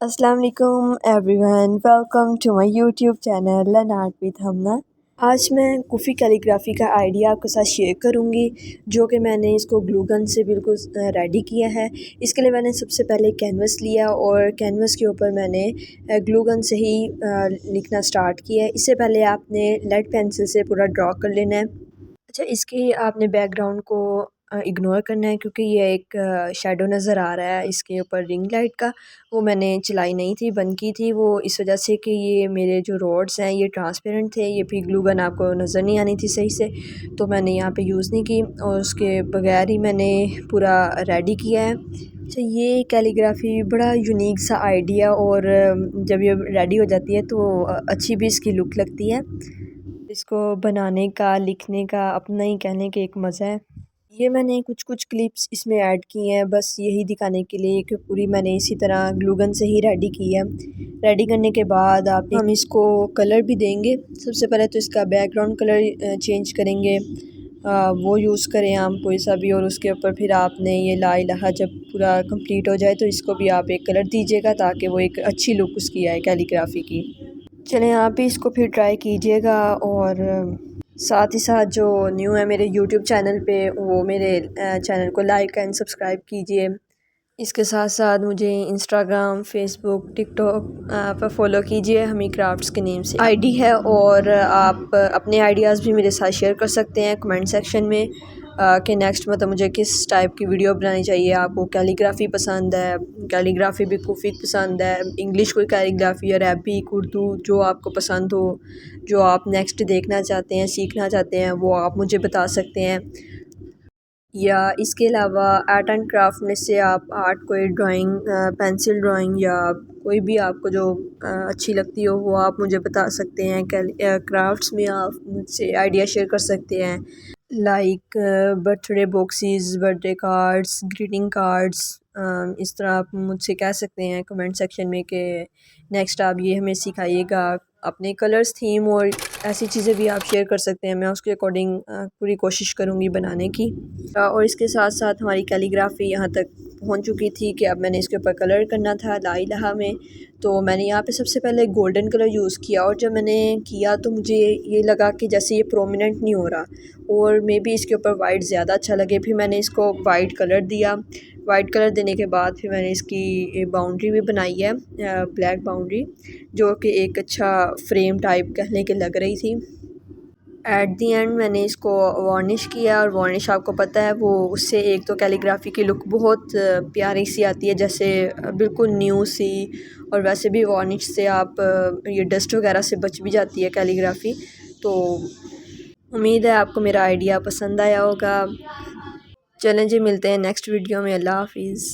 अस्सलाम वालेकुम everyone, welcome to my YouTube channel learn art with Humna. आज मैं कुफ़ी कैलीग्राफी का आइडिया आपके साथ शेयर करूंगी, जो कि मैंने इसको ग्लू गन से बिल्कुल रेडी किया है। इसके लिए मैंने सबसे पहले कैनवस लिया और कैनवस के ऊपर मैंने ग्लू गन से ही लिखना स्टार्ट किया है। इससे पहले आपने लेड पेंसिल से पूरा ड्रॉ कर लेना है। अच्छा, इसके आपने बैकग्राउंड को इग्नोर करना है, क्योंकि ये एक शैडो नज़र आ रहा है इसके ऊपर रिंग लाइट का। वो मैंने चलाई नहीं थी, बंद की थी वो इस वजह से कि ये मेरे जो रोड्स हैं ये ट्रांसपेरेंट थे, ये फिर ग्लू गन आपको नज़र नहीं आनी थी सही से, तो मैंने यहाँ पे यूज़ नहीं की और उसके बगैर ही मैंने पूरा रेडी किया है। अच्छा, ये कैलीग्राफी बड़ा यूनिक सा आइडिया, और जब ये रेडी हो जाती है तो अच्छी भी इसकी लुक लगती है। इसको बनाने का, लिखने का अपना ही कहने के एक मज़ा है। ये मैंने कुछ कुछ क्लिप्स इसमें ऐड की हैं, बस यही दिखाने के लिए कि पूरी मैंने इसी तरह ग्लू गन से ही रेडी की है। रेडी करने के बाद आप हम इसको कलर भी देंगे। सबसे पहले तो इसका बैकग्राउंड कलर चेंज करेंगे, वो यूज़ करें हम कोई सा भी, और उसके ऊपर फिर आपने ये ला इलाहा जब पूरा कंप्लीट हो जाए तो इसको भी आप एक कलर दीजिएगा, ताकि वो एक अच्छी लुक उसकी आए कैलीग्राफी की। चलें, आप भी इसको फिर ट्राई कीजिएगा, और साथ ही साथ जो न्यू है मेरे यूट्यूब चैनल पे, वो मेरे चैनल को लाइक एंड सब्सक्राइब कीजिए। इसके साथ साथ मुझे इंस्टाग्राम, फेसबुक, टिकटॉक पर फॉलो कीजिए, हमी क्राफ्ट्स के नेम से आईडी है। और आप अपने आइडियाज़ भी मेरे साथ शेयर कर सकते हैं कमेंट सेक्शन में कि नेक्स्ट मतलब मुझे किस टाइप की वीडियो बनानी चाहिए। आपको कैलीग्राफी पसंद है, कैलीग्राफी भी कुफी पसंद है, इंग्लिश कोई कैलीग्राफी, अरबिक, उर्दू, जो आपको पसंद हो, जो आप नेक्स्ट देखना चाहते हैं, सीखना चाहते हैं, वो आप मुझे बता सकते हैं। या इसके अलावा आर्ट एंड क्राफ्ट में से आप आर्ट, कोई ड्राइंग, पेंसिल ड्राइंग, या कोई भी आपको जो अच्छी लगती हो वो आप मुझे बता सकते हैं। क्राफ्ट्स में आप मुझसे आइडिया शेयर कर सकते हैं, like birthday boxes, birthday cards, greeting cards. इस तरह आप मुझसे कह सकते हैं कमेंट सेक्शन में कि नेक्स्ट आप ये हमें सिखाइएगा। अपने कलर्स, थीम और ऐसी चीज़ें भी आप शेयर कर सकते हैं, मैं उसके अकॉर्डिंग पूरी कोशिश करूँगी बनाने की। और इसके साथ साथ हमारी कैलीग्राफी यहाँ तक पहुँच चुकी थी कि अब मैंने इसके ऊपर कलर करना था ला इलाहा में। तो मैंने यहाँ पे सबसे पहले गोल्डन कलर यूज़ किया, और जब मैंने किया तो मुझे ये लगा कि जैसे ये प्रोमिनेंट नहीं हो रहा, और मे बी इसके ऊपर वाइट ज़्यादा अच्छा लगे। फिर मैंने इसको वाइट कलर दिया। वाइट कलर देने के बाद फिर मैंने इसकी बाउंड्री भी बनाई है, ब्लैक बाउंड्री, जो कि एक अच्छा फ्रेम टाइप कहने के लग रही थी। एट दी एंड मैंने इसको वार्निश किया, और वार्निश आपको पता है वो उससे एक तो कैलीग्राफी की लुक बहुत प्यारी सी आती है, जैसे बिल्कुल न्यू सी। और वैसे भी वार्निश से आप ये डस्ट वगैरह से बच भी जाती है कैलीग्राफी। तो उम्मीद है आपको मेरा आइडिया पसंद आया होगा। चलें जी, मिलते हैं नेक्स्ट वीडियो में। अल्लाह हाफिज़।